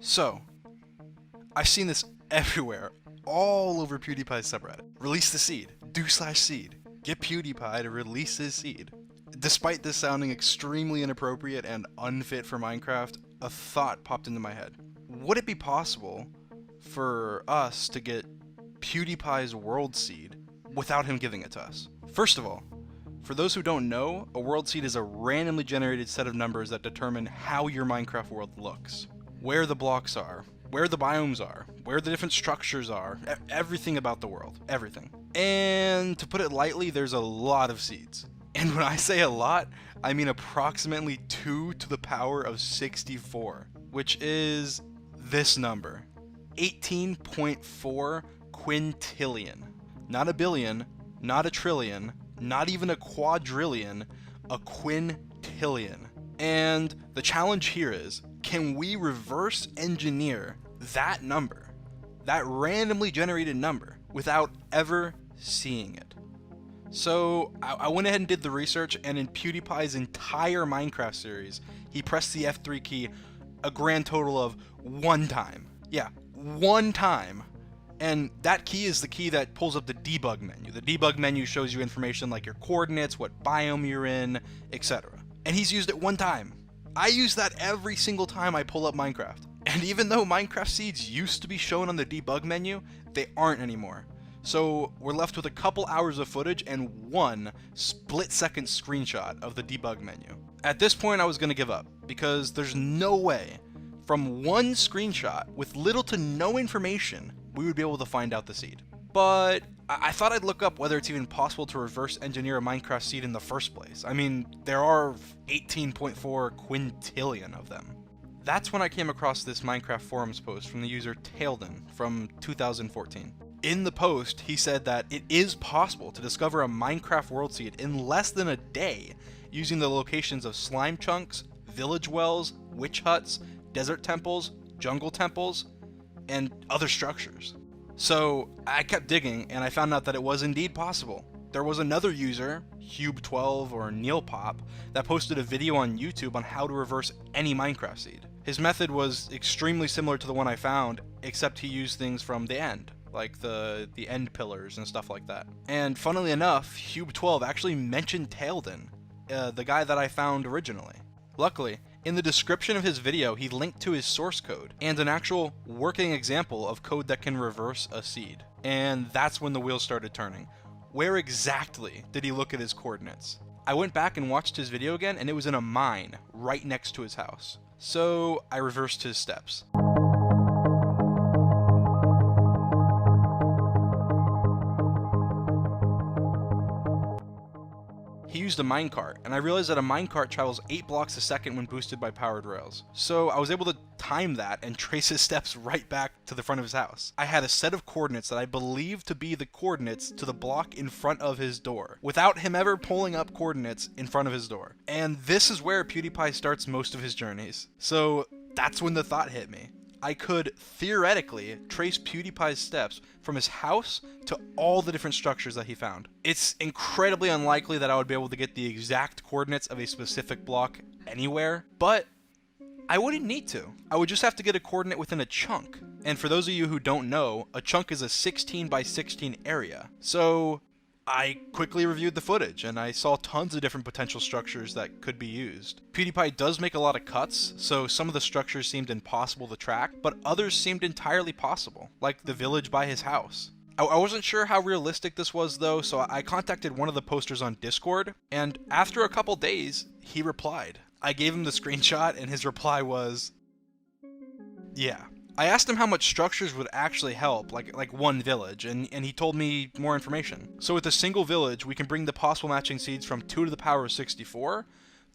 So, I've seen this everywhere, all over PewDiePie's subreddit. Release the seed. Do/seed. Get PewDiePie to release his seed. Despite this sounding extremely inappropriate and unfit for Minecraft, a thought popped into my head. Would it be possible for us to get PewDiePie's world seed without him giving it to us? First of all, for those who don't know, a world seed is a randomly generated set of numbers that determine how your Minecraft world looks. Where the blocks are, where the biomes are, where the different structures are, everything about the world, everything. And to put it lightly, there's a lot of seeds. And when I say a lot, I mean approximately 2 to the power of 64, which is this number, 18.4 quintillion. Not a billion, not a trillion, not even a quadrillion, a quintillion. And the challenge here is, can we reverse engineer that number, that randomly generated number, without ever seeing it? So I went ahead and did the research, and in PewDiePie's entire Minecraft series, he pressed the F3 key a grand total of 1 time. Yeah, 1 time. And that key is the key that pulls up the debug menu. The debug menu shows you information like your coordinates, what biome you're in, etc. And he's used it 1 time. I use that every single time I pull up Minecraft. And even though Minecraft seeds used to be shown on the debug menu, they aren't anymore. So we're left with a couple hours of footage and 1 split-second screenshot of the debug menu. At this point, I was going to give up, because there's no way, from 1 screenshot with little to no information, we would be able to find out the seed. But I thought I'd look up whether it's even possible to reverse engineer a Minecraft seed in the first place. I mean, there are 18.4 quintillion of them. That's when I came across this Minecraft forums post from the user Tailden from 2014. In the post, he said that it is possible to discover a Minecraft world seed in less than a day using the locations of slime chunks, village wells, witch huts, desert temples, jungle temples, and other structures. So I kept digging, and I found out that it was indeed possible. There was another user, Hube12 or Neilpop, that posted a video on YouTube on how to reverse any Minecraft seed. His method was extremely similar to the one I found, except he used things from the end, like the end pillars and stuff like that. And funnily enough, Hube12 actually mentioned Tailden, the guy that I found originally. Luckily, in the description of his video, he linked to his source code and an actual working example of code that can reverse a seed. And that's when the wheels started turning. Where exactly did he look at his coordinates? I went back and watched his video again, and it was in a mine right next to his house. So I reversed his steps. He used a minecart, and I realized that a minecart travels 8 blocks a second when boosted by powered rails. So I was able to time that and trace his steps right back to the front of his house. I had a set of coordinates that I believed to be the coordinates to the block in front of his door, without him ever pulling up coordinates in front of his door. And this is where PewDiePie starts most of his journeys. So that's when the thought hit me. I could theoretically trace PewDiePie's steps from his house to all the different structures that he found. It's incredibly unlikely that I would be able to get the exact coordinates of a specific block anywhere, but I wouldn't need to. I would just have to get a coordinate within a chunk. And for those of you who don't know, a chunk is a 16 by 16 area. So I quickly reviewed the footage, and I saw tons of different potential structures that could be used. PewDiePie does make a lot of cuts, so some of the structures seemed impossible to track, but others seemed entirely possible, like the village by his house. I wasn't sure how realistic this was though, so I contacted one of the posters on Discord, and after a couple days, he replied. I gave him the screenshot, and his reply was, yeah. I asked him how much structures would actually help, like 1 village, and he told me more information. So with a single village, we can bring the possible matching seeds from 2 to the power of 64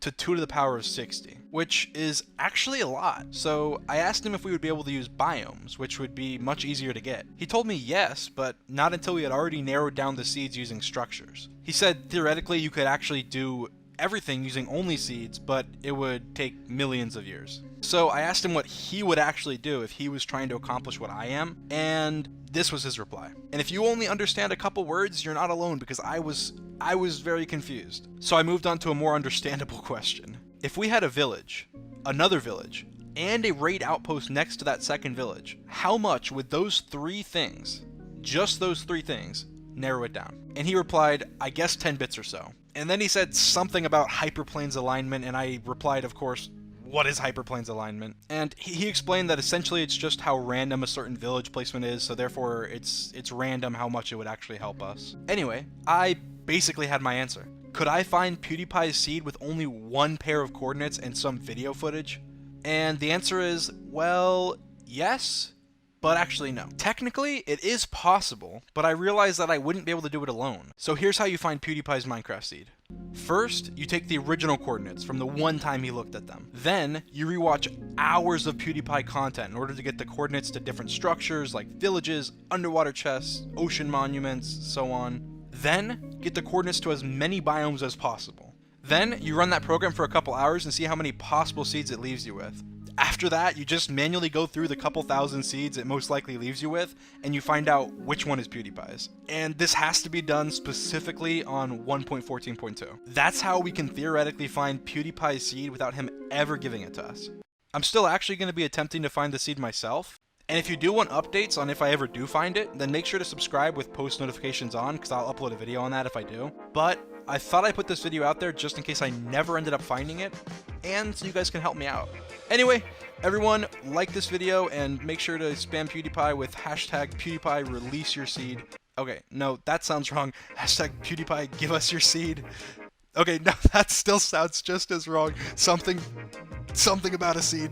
to 2 to the power of 60, which is actually a lot. So I asked him if we would be able to use biomes, which would be much easier to get. He told me yes, but not until we had already narrowed down the seeds using structures. He said theoretically you could actually do everything using only seeds, but it would take millions of years. So I asked him what he would actually do if he was trying to accomplish what I am, and this was his reply. And if you only understand a couple words, you're not alone, because I was very confused. So I moved on to a more understandable question. If we had a village, another village, and a raid outpost next to that second village, how much would those 3 things, just those 3 things, narrow it down? And he replied, I guess 10 bits or so. And then he said something about hyperplanes alignment, and I replied, of course, what is hyperplanes alignment? And he explained that essentially it's just how random a certain village placement is, so therefore it's random how much it would actually help us. Anyway, I basically had my answer. Could I find PewDiePie's seed with only 1 pair of coordinates and some video footage? And the answer is, well, yes, but actually no. Technically, it is possible, but I realized that I wouldn't be able to do it alone. So here's how you find PewDiePie's Minecraft seed. First, you take the original coordinates from the one time he looked at them. Then, you rewatch hours of PewDiePie content in order to get the coordinates to different structures like villages, underwater chests, ocean monuments, so on. Then, get the coordinates to as many biomes as possible. Then, you run that program for a couple hours and see how many possible seeds it leaves you with. After that, you just manually go through the couple thousand seeds it most likely leaves you with, and you find out which one is PewDiePie's. And this has to be done specifically on 1.14.2. That's how we can theoretically find PewDiePie's seed without him ever giving it to us. I'm still actually going to be attempting to find the seed myself, and if you do want updates on if I ever do find it, then make sure to subscribe with post notifications on, because I'll upload a video on that if I do. But I thought I'd put this video out there just in case I never ended up finding it, and so you guys can help me out. Anyway, everyone, like this video and make sure to spam PewDiePie with hashtag PewDiePie release your seed. Okay, no, that sounds wrong. Hashtag PewDiePie give us your seed. Okay, no, that still sounds just as wrong. Something about a seed.